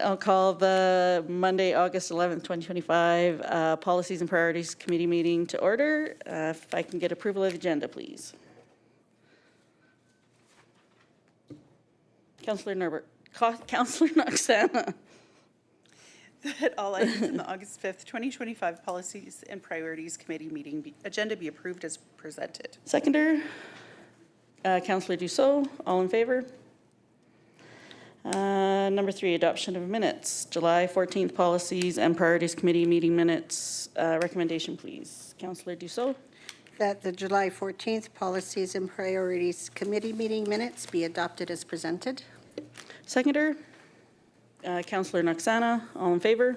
I'll call the Monday, August 11th, 2025 Policies and Priorities Committee meeting to order. If I can get approval of the agenda, please. Councillor Norbert, Councillor Noxana. That all items in the August 5th, 2025 Policies and Priorities Committee meeting agenda be approved as presented. Seconder, Councillor Dussault, all in favor? Number 3, adoption of minutes. July 14th Policies and Priorities Committee meeting minutes. Recommendation, please. Councillor Dussault. That the July 14th Policies and Priorities Committee meeting minutes be adopted as presented. Seconder, Councillor Noxana, all in favor?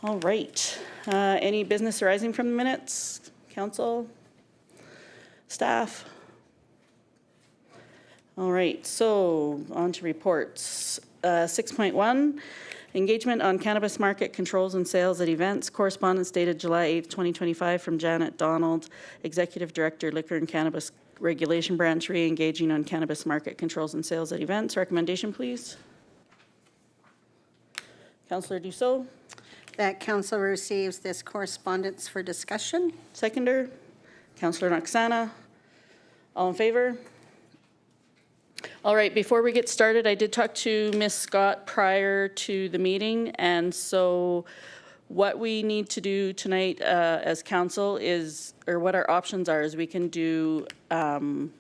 All right. Any business arising from the minutes? Council? Staff? All right, so on to reports. 6.1, engagement on cannabis market controls and sales at events. Correspondence dated July 8th, 2025 from Janet Donald, Executive Director, Liquor and Cannabis Regulation Branch, re-engaging on cannabis market controls and sales at events. Recommendation, please. Councillor Dussault. That council receives this correspondence for discussion. Seconder, Councillor Noxana. All in favor? All right, before we get started, I did talk to Ms. Scott prior to the meeting, and so what we need to do tonight as council is, or what our options are, is we can do, come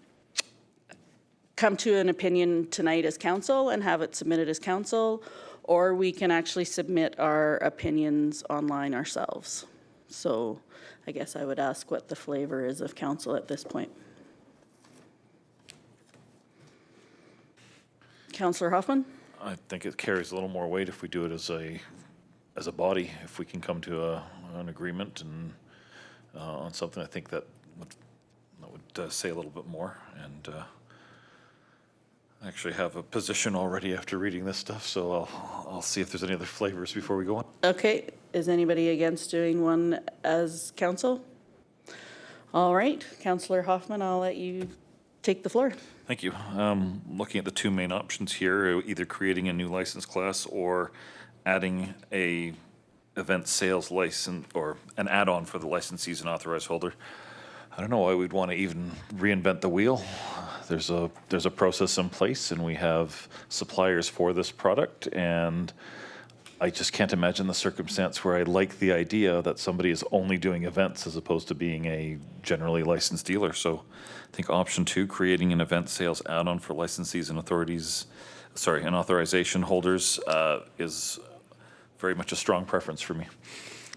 to an opinion tonight as council and have it submitted as council, or we can actually submit our opinions online ourselves. So I guess I would ask what the flavor is of council at this point. Councillor Hoffman? I think it carries a little more weight if we do it as a body. If we can come to an agreement and on something, I think that would say a little bit more. And I actually have a position already after reading this stuff, so I'll see if there's any other flavors before we go on. Okay, is anybody against doing one as council? All right, Councillor Hoffman, I'll let you take the floor. Thank you. Looking at the two main options here, either creating a new license class or adding a event sales license or an add-on for the licensees and authorized holder. I don't know why we'd want to even reinvent the wheel. There's a process in place and we have suppliers for this product, and I just can't imagine the circumstance where I like the idea that somebody is only doing events as opposed to being a generally licensed dealer. So I think option 2, creating an event sales add-on for licensees and and authorization holders is very much a strong preference for me.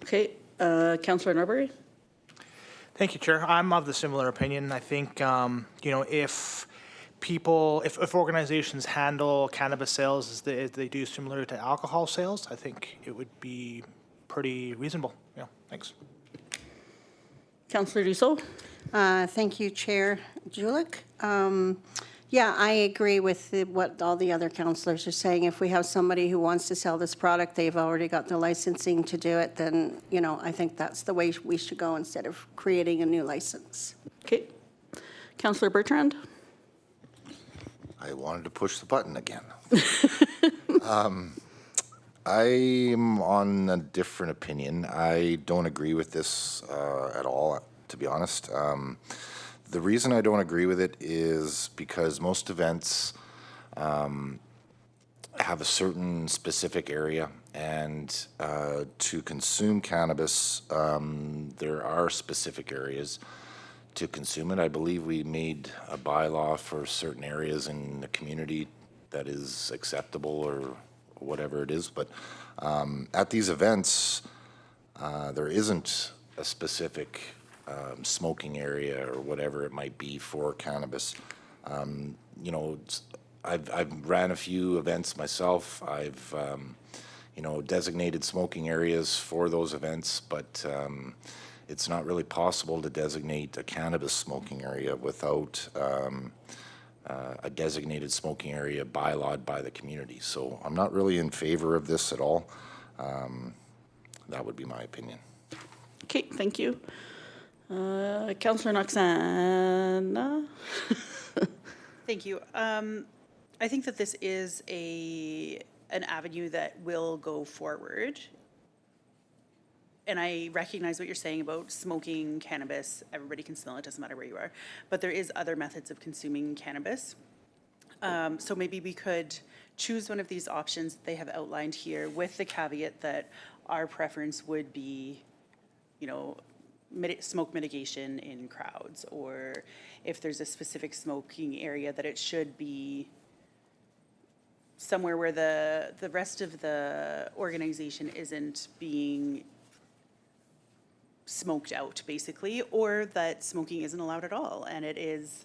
Okay, Councillor Norbury? Thank you, Chair. I'm of the similar opinion. I think, if organizations handle cannabis sales as they do similar to alcohol sales, I think it would be pretty reasonable. Yeah, thanks. Councillor Dussault? Thank you, Chair Julich. Yeah, I agree with what all the other councillors are saying. If we have somebody who wants to sell this product, they've already got the licensing to do it, then, I think that's the way we should go instead of creating a new license. Okay. Councillor Bertrand? I wanted to push the button again. I'm on a different opinion. I don't agree with this at all, to be honest. The reason I don't agree with it is because most events have a certain specific area, and to consume cannabis, there are specific areas to consume it. I believe we made a bylaw for certain areas in the community that is acceptable or whatever it is, but at these events, there isn't a specific smoking area or whatever it might be for cannabis. I've ran a few events myself. I've designated smoking areas for those events, but it's not really possible to designate a cannabis smoking area without a designated smoking area bylawed by the community. So I'm not really in favor of this at all. That would be my opinion. Okay, thank you. Councillor Noxana? Thank you. I think that this is a an avenue that will go forward. And I recognize what you're saying about smoking cannabis. Everybody can smell it, doesn't matter where you are. But there is other methods of consuming cannabis. So maybe we could choose one of these options that they have outlined here with the caveat that our preference would be, smoke mitigation in crowds, or if there's a specific smoking area, that it should be somewhere where the rest of the organization isn't being smoked out, basically, or that smoking isn't allowed at all, and it is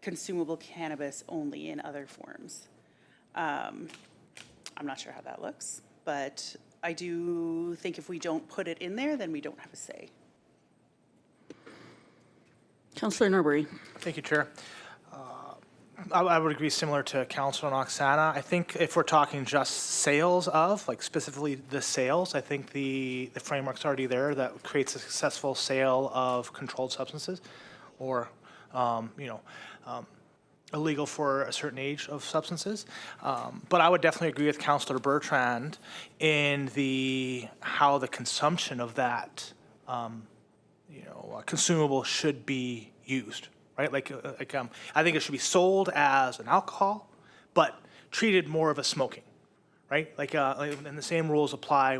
consumable cannabis only in other forms. I'm not sure how that looks, but I do think if we don't put it in there, then we don't have a say. Councillor Norbury. Thank you, Chair. I would agree similar to Councilor Oksana. I think if we're talking just sales of, like specifically the sales, I think the framework's already there that creates a successful sale of controlled substances or, illegal for a certain age of substances. But I would definitely agree with Councilor Bertrand in how the consumption of that, consumable should be used. Right, I think it should be sold as an alcohol, but treated more of a smoking, right? And the same rules apply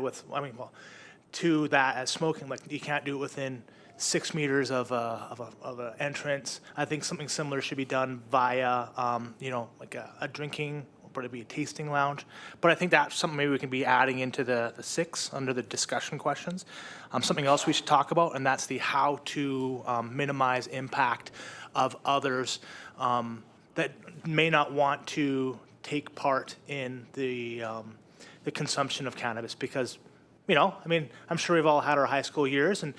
to that as smoking. Like you can't do it within 6 meters of an entrance. I think something similar should be done via, a drinking, or it'd be a tasting lounge. But I think that's something maybe we can be adding into the 6 under the discussion questions. Something else we should talk about, and that's the how to minimize impact of others that may not want to take part in the consumption of cannabis because, I'm sure we've all had our high school years and,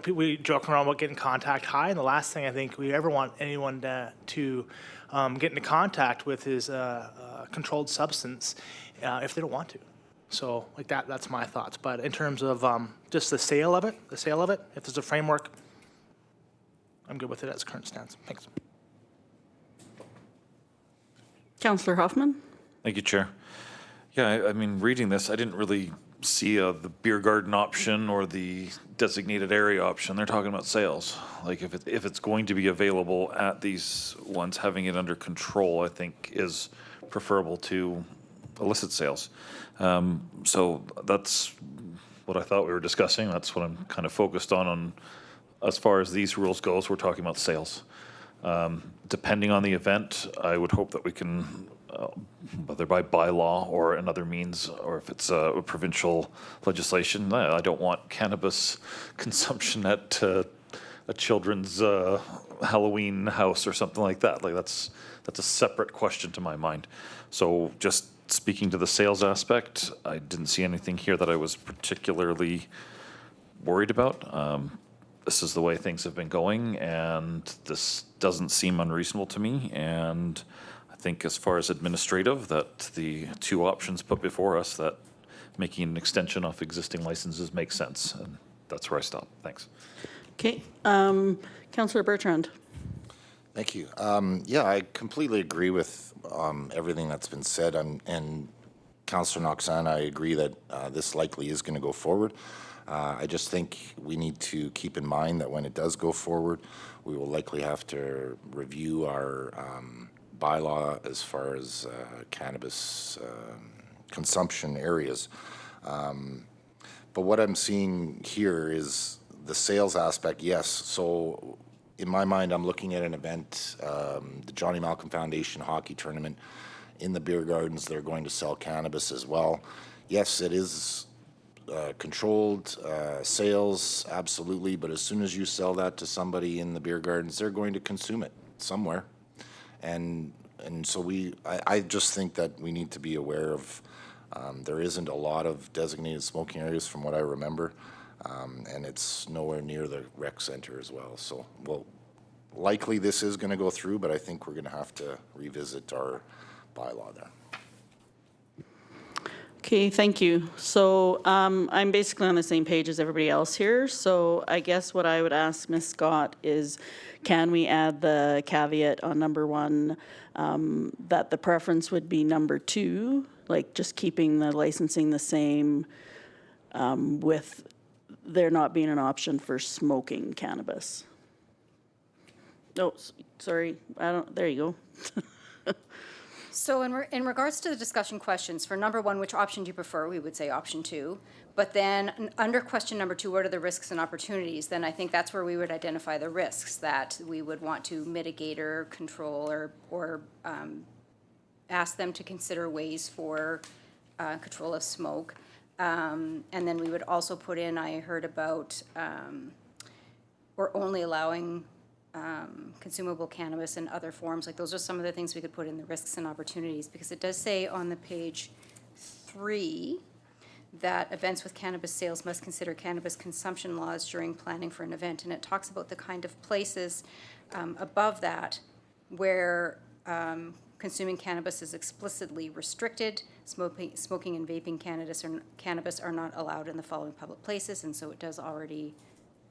we joke around about getting contact high, and the last thing I think we ever want anyone to get into contact with is a controlled substance if they don't want to. So that's my thoughts. But in terms of just the sale of it, if there's a framework, I'm good with it as current stance. Thanks. Councillor Hoffman. Thank you, Chair. Yeah, I mean, reading this, I didn't really see the beer garden option or the designated area option. They're talking about sales. Like if it's going to be available at these ones, having it under control, I think is preferable to illicit sales. So that's what I thought we were discussing. That's what I'm kind of focused on as far as these rules goes. We're talking about sales. Depending on the event, I would hope that we can, whether by bylaw or another means, or if it's a provincial legislation, I don't want cannabis consumption at a children's Halloween house or something like that. That's a separate question to my mind. So just speaking to the sales aspect, I didn't see anything here that I was particularly worried about. This is the way things have been going, and this doesn't seem unreasonable to me. And I think as far as administrative, that the 2 options put before us, that making an extension off existing licenses makes sense. And that's where I stop. Thanks. Okay. Councillor Bertrand. Thank you. Yeah, I completely agree with everything that's been said. And Councillor Oksana, I agree that this likely is going to go forward. I just think we need to keep in mind that when it does go forward, we will likely have to review our bylaw as far as cannabis consumption areas. But what I'm seeing here is the sales aspect, yes. So in my mind, I'm looking at an event, the Johnny Malcolm Foundation hockey tournament in the beer gardens. They're going to sell cannabis as well. Yes, it is controlled sales, absolutely, but as soon as you sell that to somebody in the beer gardens, they're going to consume it somewhere. And so I just think that we need to be aware of, there isn't a lot of designated smoking areas from what I remember, and it's nowhere near the rec center as well. So, likely this is going to go through, but I think we're going to have to revisit our bylaw there. Okay, thank you. So I'm basically on the same page as everybody else here. So I guess what I would ask Ms. Scott is, can we add the caveat on number 1 that the preference would be number 2, like just keeping the licensing the same with there not being an option for smoking cannabis? Oh, sorry, I don't, there you go. So in regards to the discussion questions, for number 1, which option do you prefer? We would say option 2. But then under question number 2, what are the risks and opportunities? Then I think that's where we would identify the risks that we would want to mitigate or control or ask them to consider ways for control of smoke. And then we would also put in, I heard about, or only allowing consumable cannabis in other forms. Like, those are some of the things we could put in the risks and opportunities, because it does say on the page 3 that events with cannabis sales must consider cannabis consumption laws during planning for an event, and it talks about the kind of places above that where consuming cannabis is explicitly restricted. Smoking and vaping cannabis are not allowed in the following public places, and so it does already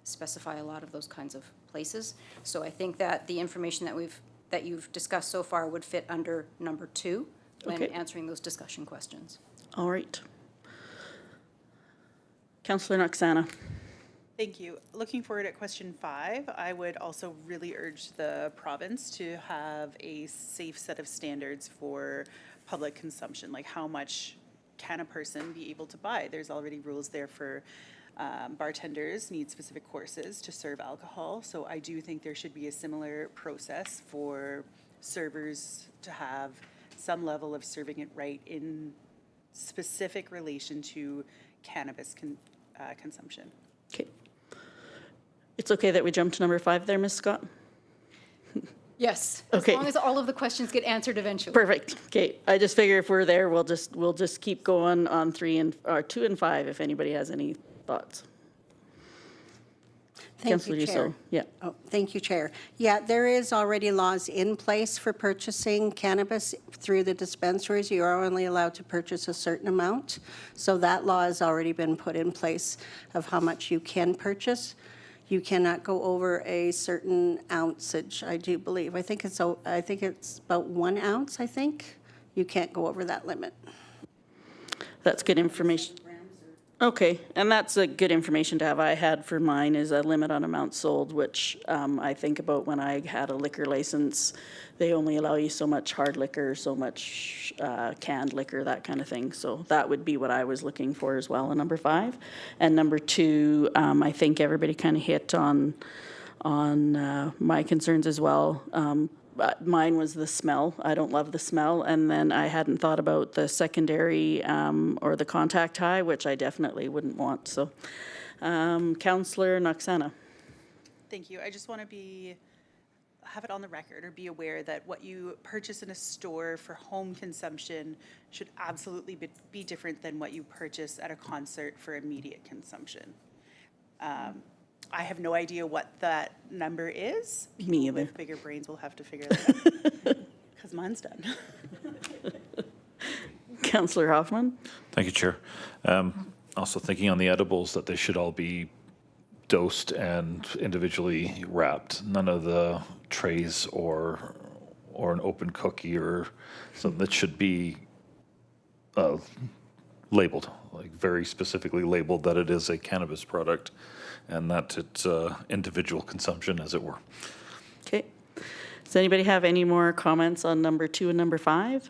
specify a lot of those kinds of places. So I think that the information that you've discussed so far would fit under number 2 when Okay. answering those discussion questions. All right. Councillor Noxana. Thank you. Looking forward at question 5, I would also really urge the province to have a safe set of standards for public consumption, like how much can a person be able to buy? There's already rules there for bartenders need specific courses to serve alcohol, so I do think there should be a similar process for servers to have some level of serving it right in specific relation to cannabis consumption. Okay. It's okay that we jump to number 5 there, Ms. Scott? Yes, Okay. as long as all of the questions get answered eventually. Perfect. Okay. I just figure if we're there, we'll just keep going on 2 and 5 if anybody has any thoughts. Thank Councillor you, Chair. Dussault. Yeah. Oh, thank you, Chair. Yeah, there is already laws in place for purchasing cannabis through the dispensaries. You are only allowed to purchase a certain amount. So that law has already been put in place of how much you can purchase. You cannot go over a certain ounceage, I do believe. I think it's about 1 ounce, I think. You can't go over that limit. That's good information. Okay, and that's a good information to have. I had for mine is a limit on amount sold, which I think about when I had a liquor license. They only allow you so much hard liquor, so much canned liquor, that kind of thing. So that would be what I was looking for as well in number 5. And number 2, I think everybody kind of hit on my concerns as well. Mine was the smell. I don't love the smell. And then I hadn't thought about the secondary or the contact high, which I definitely wouldn't want. So, Councillor Noxana. Thank you. I just want to have it on the record or be aware that what you purchase in a store for home consumption should absolutely be different than what you purchase at a concert for immediate consumption. I have no idea what that number is. Me either. With bigger brains will have to figure that out. Because mine's done. Councillor Hoffman. Thank you, Chair. Also thinking on the edibles that they should all be dosed and individually wrapped. None of the trays or an open cookie or something that should be labeled, like very specifically labeled that it is a cannabis product and that it's individual consumption, as it were. Okay. Does anybody have any more comments on number 2 and number 5?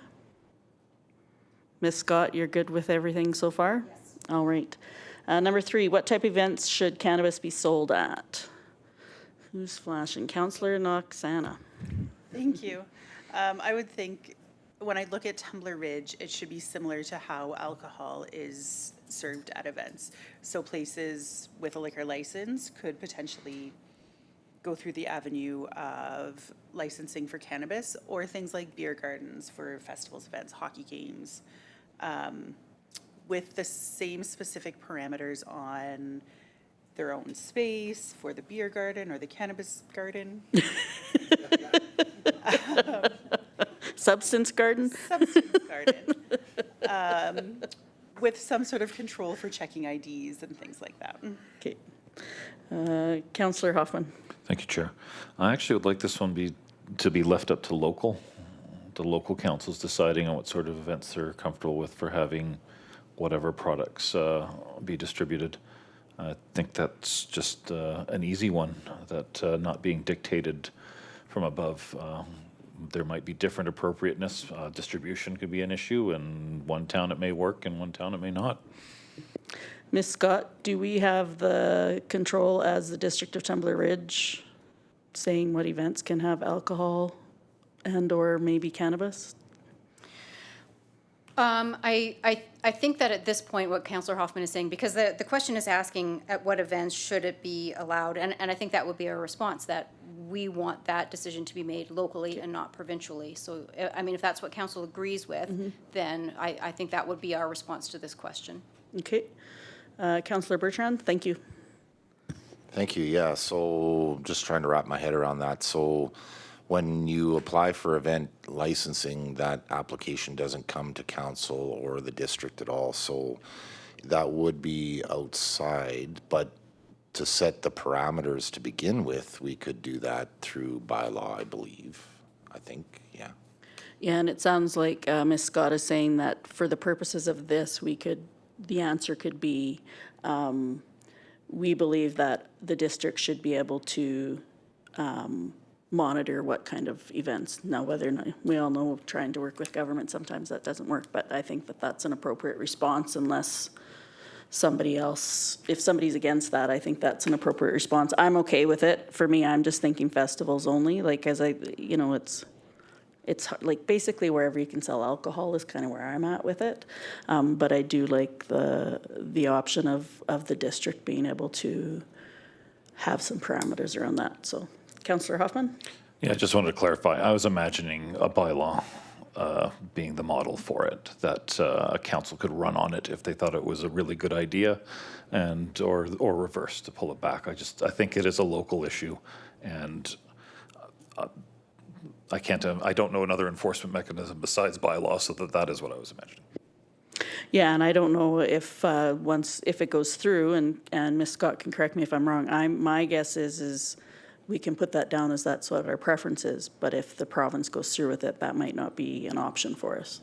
Ms. Scott, you're good with everything so far? Yes. All right. Number 3, what type of events should cannabis be sold at? Who's flashing? Councillor Noxana. Thank you. I would think when I look at Tumbler Ridge, it should be similar to how alcohol is served at events. So places with a liquor license could potentially go through the avenue of licensing for cannabis, or things like beer gardens for festivals, events, hockey games, with the same specific parameters on their own space for the beer garden or the cannabis garden. Substance garden? Substance garden. with some sort of control for checking IDs and things like that. Okay. Councillor Hoffman. Thank you, Chair. I actually would like this one to be left up to the local councils deciding on what sort of events they're comfortable with for having whatever products be distributed. I think that's just an easy one, that not being dictated from above. There might be different appropriateness. Distribution could be an issue. In one town it may work, in one town it may not. Ms. Scott, do we have the control as the District of Tumbler Ridge saying what events can have alcohol and/or maybe cannabis? I think that at this point, what Councillor Hoffman is saying, because the question is asking at what events should it be allowed, and I think that would be our response, that we want that decision to be made locally and not provincially. So, I mean, if that's what council agrees with, then I think that would be our response to this question. Okay. Councillor Bertrand, thank you. Thank you. Yeah, so just trying to wrap my head around that. So when you apply for event licensing, that application doesn't come to council or the district at all. So that would be outside, but to set the parameters to begin with, we could do that through bylaw, I believe. I think, yeah. Yeah, and it sounds like Ms. Scott is saying that for the purposes of this, the answer could be, we believe that the district should be able to monitor what kind of events. Now, whether or not, we all know trying to work with government, sometimes that doesn't work, but I think that that's an appropriate response unless somebody else, if somebody's against that, I think that's an appropriate response. I'm okay with it. For me, I'm just thinking festivals only, like as it's like basically wherever you can sell alcohol is kind of where I'm at with it. But I do like the option of the district being able to have some parameters around that. So, Councillor Hoffman? Yeah, I just wanted to clarify. I was imagining a bylaw being the model for it, that a council could run on it if they thought it was a really good idea, and or reverse to pull it back. I think it is a local issue, and I don't know another enforcement mechanism besides bylaw, so that is what I was imagining. Yeah, and I don't know if if it goes through, and Ms. Scott can correct me if I'm wrong. My guess is we can put that down as that's what our preference is. But if the province goes through with it, that might not be an option for us.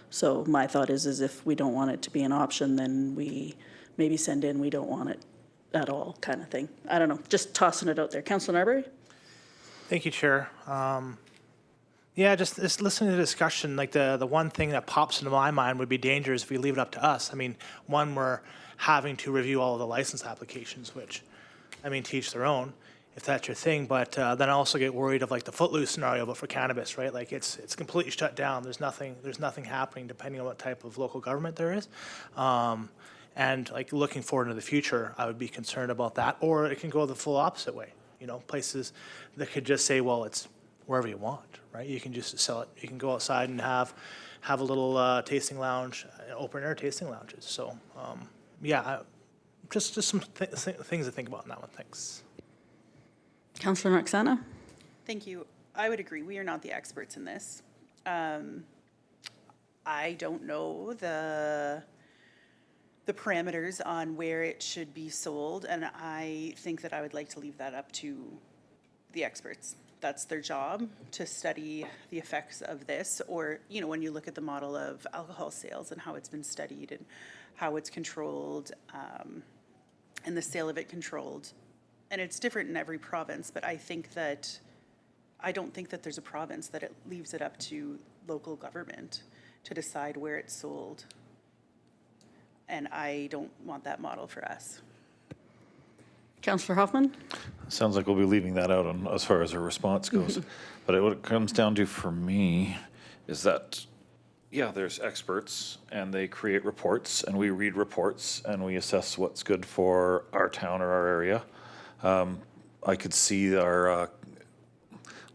So my thought is if we don't want it to be an option, then we maybe send in we don't want it at all, kind of thing. I don't know. Just tossing it out there. Councillor Narberry? Thank you, Chair. Yeah, just listening to the discussion, like the one thing that pops into my mind would be dangerous if we leave it up to us. I mean, one, we're having to review all of the license applications, which, I mean, teach their own, if that's your thing. But then I also get worried of like the Footloose scenario, but for cannabis, right? Like it's completely shut down. There's nothing happening depending on what type of local government there is. And like looking forward into the future, I would be concerned about that. Or it can go the full opposite way. You know, places that could just say, well, it's wherever you want, right? You can just sell it. You can go outside and have a little tasting lounge, open air tasting lounges. So, yeah, just some things to think about in that one. Thanks. Councillor Noxana? Thank you. I would agree. We are not the experts in this. I don't know the parameters on where it should be sold, and I think that I would like to leave that up to the experts. That's their job, to study the effects of this, or, you know, when you look at the model of alcohol sales and how it's been studied and how it's controlled, and the sale of it controlled. And it's different in every province, but I don't think that there's a province that it leaves it up to local government to decide where it's sold. And I don't want that model for us. Councillor Hoffman? Sounds like we'll be leaving that out as far as our response goes. But what it comes down to for me is that, yeah, there's experts and they create reports and we read reports and we assess what's good for our town or our area. I could see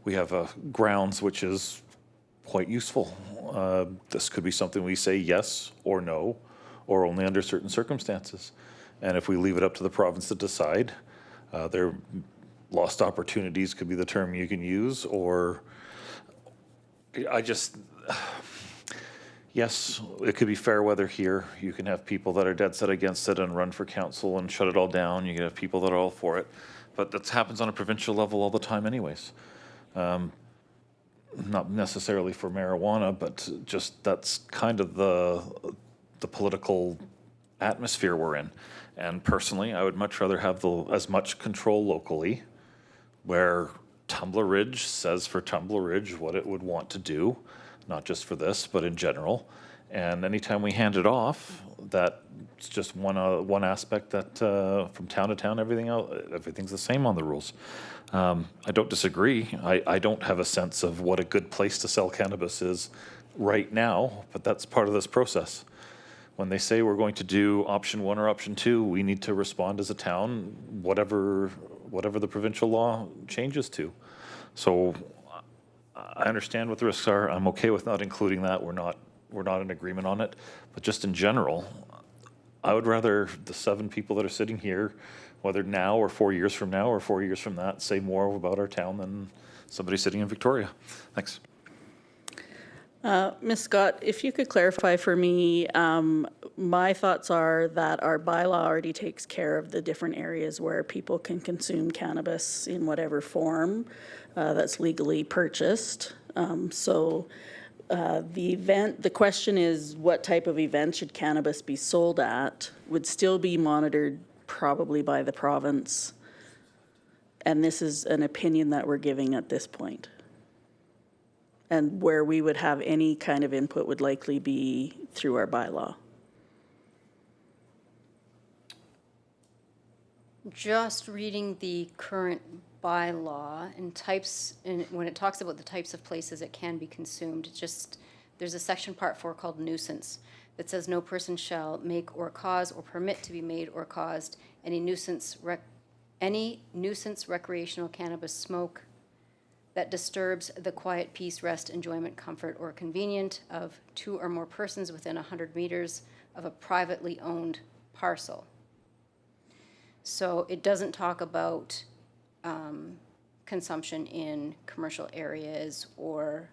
we have grounds which is quite useful. This could be something we say yes or no, or only under certain circumstances. And if we leave it up to the province to decide, their lost opportunities could be the term you can use, or Yes, it could be fair weather here. You can have people that are dead set against it and run for council and shut it all down. You can have people that are all for it. But that happens on a provincial level all the time anyways. Not necessarily for marijuana, but just that's kind of the political atmosphere we're in. And personally, I would much rather have as much control locally, where Tumbler Ridge says for Tumbler Ridge what it would want to do, not just for this, but in general. And anytime we hand it off, that's just one aspect that from town to town, everything's the same on the rules. I don't disagree. I don't have a sense of what a good place to sell cannabis is right now, but that's part of this process. When they say we're going to do option 1 or option 2, we need to respond as a town, whatever the provincial law changes to. So I understand what the risks are. I'm okay with not including that. We're not in agreement on it. But just in general, I would rather the 7 people that are sitting here, whether now or 4 years from now or 4 years from that, say more about our town than somebody sitting in Victoria. Thanks. Ms. Scott, if you could clarify for me, my thoughts are that our bylaw already takes care of the different areas where people can consume cannabis in whatever form that's legally purchased. The question is, what type of event should cannabis be sold at? Would still be monitored probably by the province. And this is an opinion that we're giving at this point. And where we would have any kind of input would likely be through our bylaw. Just reading the current bylaw and types, and when it talks about the types of places it can be consumed, there's a section part 4 called nuisance that says no person shall make or cause or permit to be made or caused any nuisance recreational cannabis smoke that disturbs the quiet, peace, rest, enjoyment, comfort, or convenience of 2 or more persons within 100 meters of a privately owned parcel. So it doesn't talk about consumption in commercial areas or,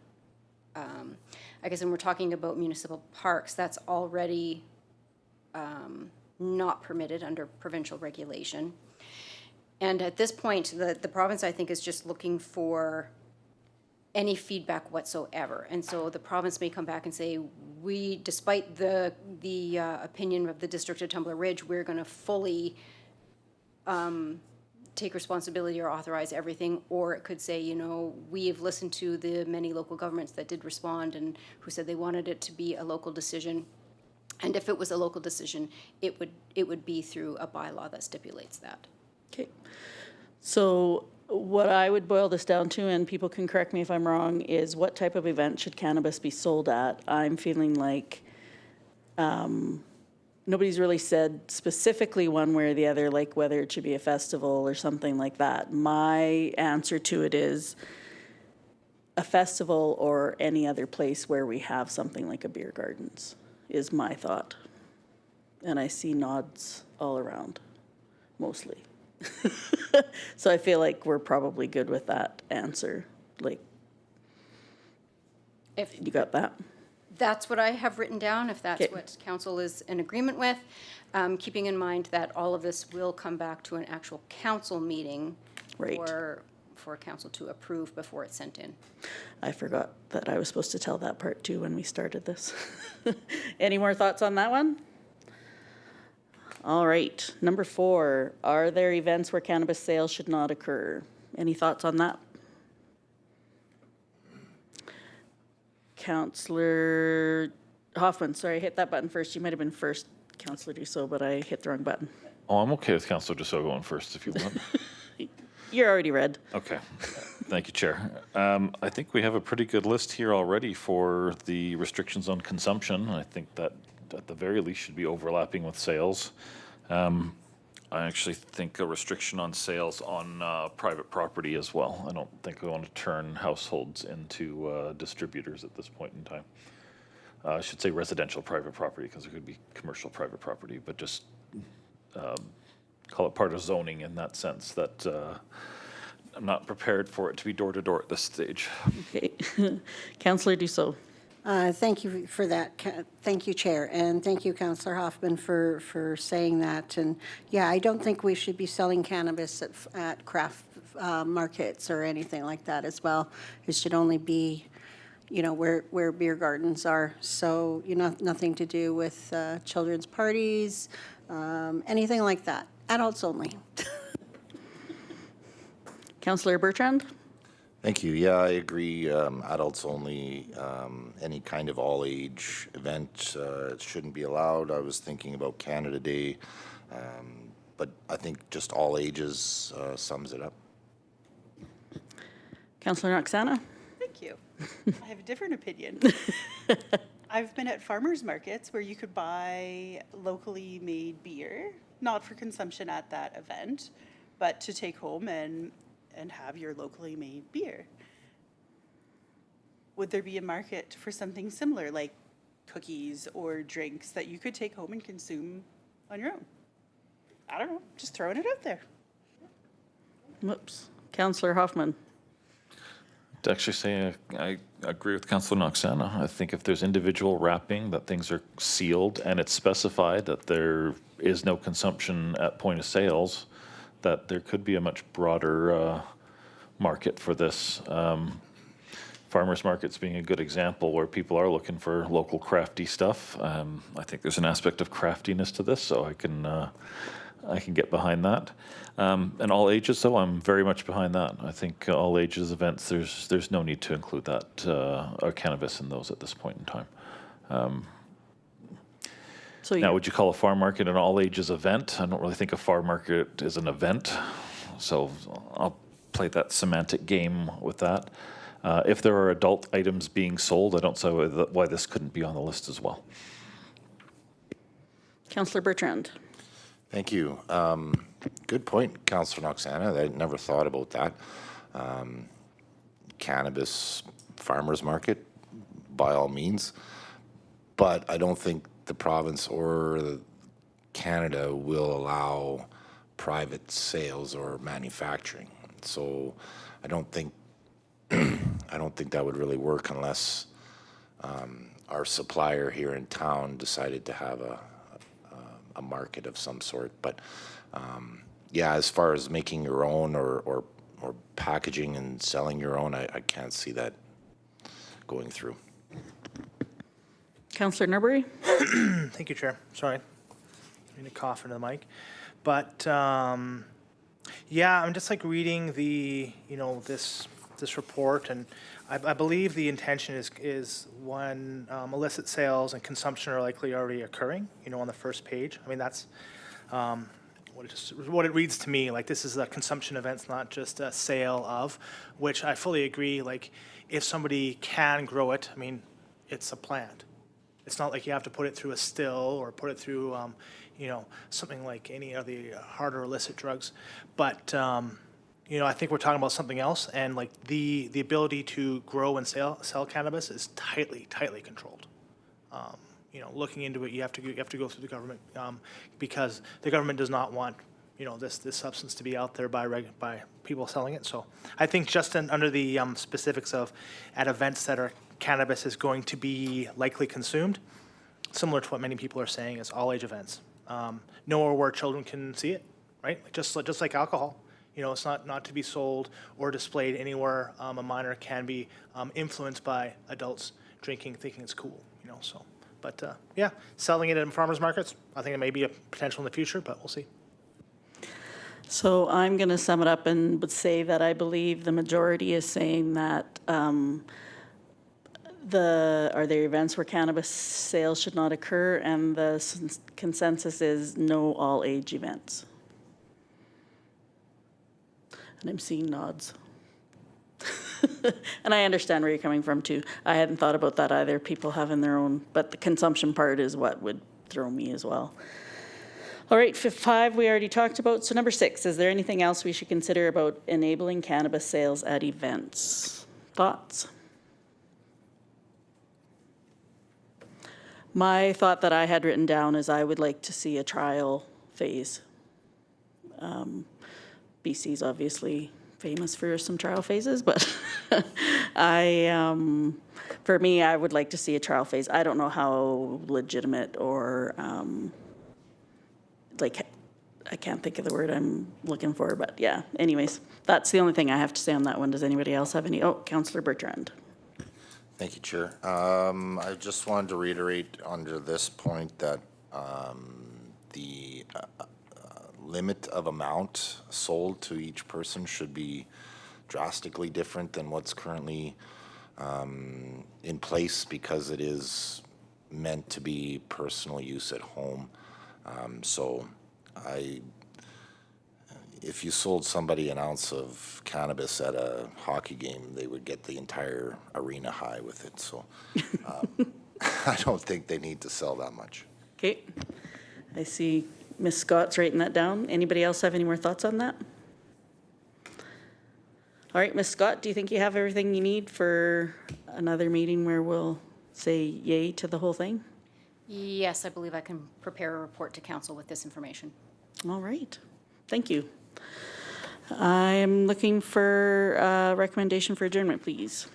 I guess when we're talking about municipal parks, that's already not permitted under provincial regulation. And at this point, the province, I think, is just looking for any feedback whatsoever. And so the province may come back and say, despite the opinion of the District of Tumbler Ridge, we're going to fully take responsibility or authorize everything. Or it could say, we have listened to the many local governments that did respond and who said they wanted it to be a local decision. And if it was a local decision, it would be through a bylaw that stipulates that. Okay. So what I would boil this down to, and people can correct me if I'm wrong, is what type of event should cannabis be sold at? I'm feeling like nobody's really said specifically one way or the other, like whether it should be a festival or something like that. My answer to it is a festival or any other place where we have something like a beer gardens is my thought. And I see nods all around, mostly. So I feel like we're probably good with that answer. Like, If you got that? that's what I have written down, if that's Okay. what council is in agreement with, keeping in mind that all of this will come back to an actual council meeting Right. for council to approve before it's sent in. I forgot that I was supposed to tell that part too when we started this. Any more thoughts on that one? All right, number 4, are there events where cannabis sales should not occur? Any thoughts on that? Councillor Hoffman, sorry, I hit that button first. You might have been first, Councillor Dussault, but I hit the wrong button. Oh, I'm okay with Councillor Dussault going first if you want. You're already red. Okay. Thank you, Chair. I think we have a pretty good list here already for the restrictions on consumption. I think that at the very least should be overlapping with sales. I actually think a restriction on sales on private property as well. I don't think we want to turn households into distributors at this point in time. I should say residential private property because it could be commercial private property, but just call it part of zoning in that sense that I'm not prepared for it to be door to door at this stage. Okay. Councillor Dussault. Thank you for that. Thank you, Chair, and thank you, Councillor Hoffman, for saying that. And yeah, I don't think we should be selling cannabis at craft markets or anything like that as well. It should only be, you know, where beer gardens are. So, you know, nothing to do with children's parties, anything like that. Adults only. Councillor Bertrand? Thank you. Yeah, I agree. Adults only, any kind of all-age event shouldn't be allowed. I was thinking about Canada Day, but I think just all ages sums it up. Councillor Noxana? Thank you. I have a different opinion. I've been at farmers markets where you could buy locally made beer, not for consumption at that event, but to take home and have your locally made beer. Would there be a market for something similar, like cookies or drinks that you could take home and consume on your own? I don't know, just throwing it out there. Whoops. Councillor Hoffman? To actually say, I agree with Councillor Noxana. I think if there's individual wrapping, that things are sealed and it's specified that there is no consumption at point of sales, that there could be a much broader market for this. Farmers markets being a good example where people are looking for local crafty stuff. I think there's an aspect of craftiness to this, so I can get behind that. And all ages, though, I'm very much behind that. I think all ages events, there's no need to include that or cannabis in those at this point in time. So Now, you, would you call a farm market an all ages event? I don't really think a farm market is an event, so I'll play that semantic game with that. If there are adult items being sold, I don't see why this couldn't be on the list as well. Councillor Bertrand? Thank you. Good point, Councillor Noxana. I never thought about that. Cannabis farmers market, by all means, but I don't think the province or Canada will allow private sales or manufacturing. So I don't think that would really work unless our supplier here in town decided to have a market of some sort. But yeah, as far as making your own or packaging and selling your own, I can't see that going through. Councillor Norbury? Thank you, Chair. Sorry. I need to cough into the mic. But yeah, I'm just like reading the, you know, this report, and I believe the intention is when illicit sales and consumption are likely already occurring, you know, on the first page. I mean, that's what it reads to me. Like, this is a consumption event, not just a sale of, which I fully agree. Like, if somebody can grow it, I mean, it's a plant. It's not like you have to put it through a still or put it through, you know, something like any of the harder illicit drugs. But, you know, I think we're talking about something else, and like the ability to grow and sell cannabis is tightly controlled. You know, looking into it, you have to go through the government because the government does not want, you know, this substance to be out there by people selling it. So I think just under the specifics of at events that are cannabis is going to be likely consumed, similar to what many people are saying is all age events. Nowhere where children can see it, right? Just like alcohol. You know, it's not to be sold or displayed anywhere a minor can be influenced by adults drinking, thinking it's cool, you know, so. But yeah, selling it in farmers markets, I think it may be a potential in the future, but we'll see. So I'm going to sum it up and would say that I believe the majority is saying that are there events where cannabis sales should not occur, and the consensus is no all-age events. And I'm seeing nods. And I understand where you're coming from, too. I hadn't thought about that either, people having their own, but the consumption part is what would throw me as well. All right, 5 we already talked about. So number 6, is there anything else we should consider about enabling cannabis sales at events? Thoughts? My thought that I had written down is I would like to see a trial phase. BC's obviously famous for some trial phases, but For me, I would like to see a trial phase. I don't know how legitimate or, like, I can't think of the word I'm looking for, but yeah, anyways, that's the only thing I have to say on that one. Does anybody else have any? Oh, Councillor Bertrand. Thank you, Chair. I just wanted to reiterate under this point that the limit of amount sold to each person should be drastically different than what's currently in place, because it is meant to be personal use at home. So if you sold somebody an ounce of cannabis at a hockey game, they would get the entire arena high with it. So I don't think they need to sell that much. Okay. I see Ms. Scott's writing that down. Anybody else have any more thoughts on that? All right, Ms. Scott, do you think you have everything you need for another meeting where we'll say yay to the whole thing? Yes, I believe I can prepare a report to council with this information. All right. Thank you. I'm looking for a recommendation for adjournment, please.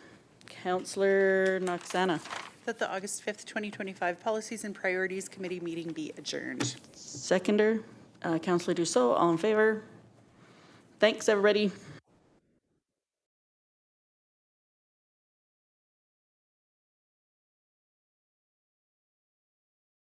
Councillor Noxana. That the August 5th, 2025 Policies and Priorities Committee meeting be adjourned. Seconder, Councillor Dussault, all in favor? Thanks, everybody.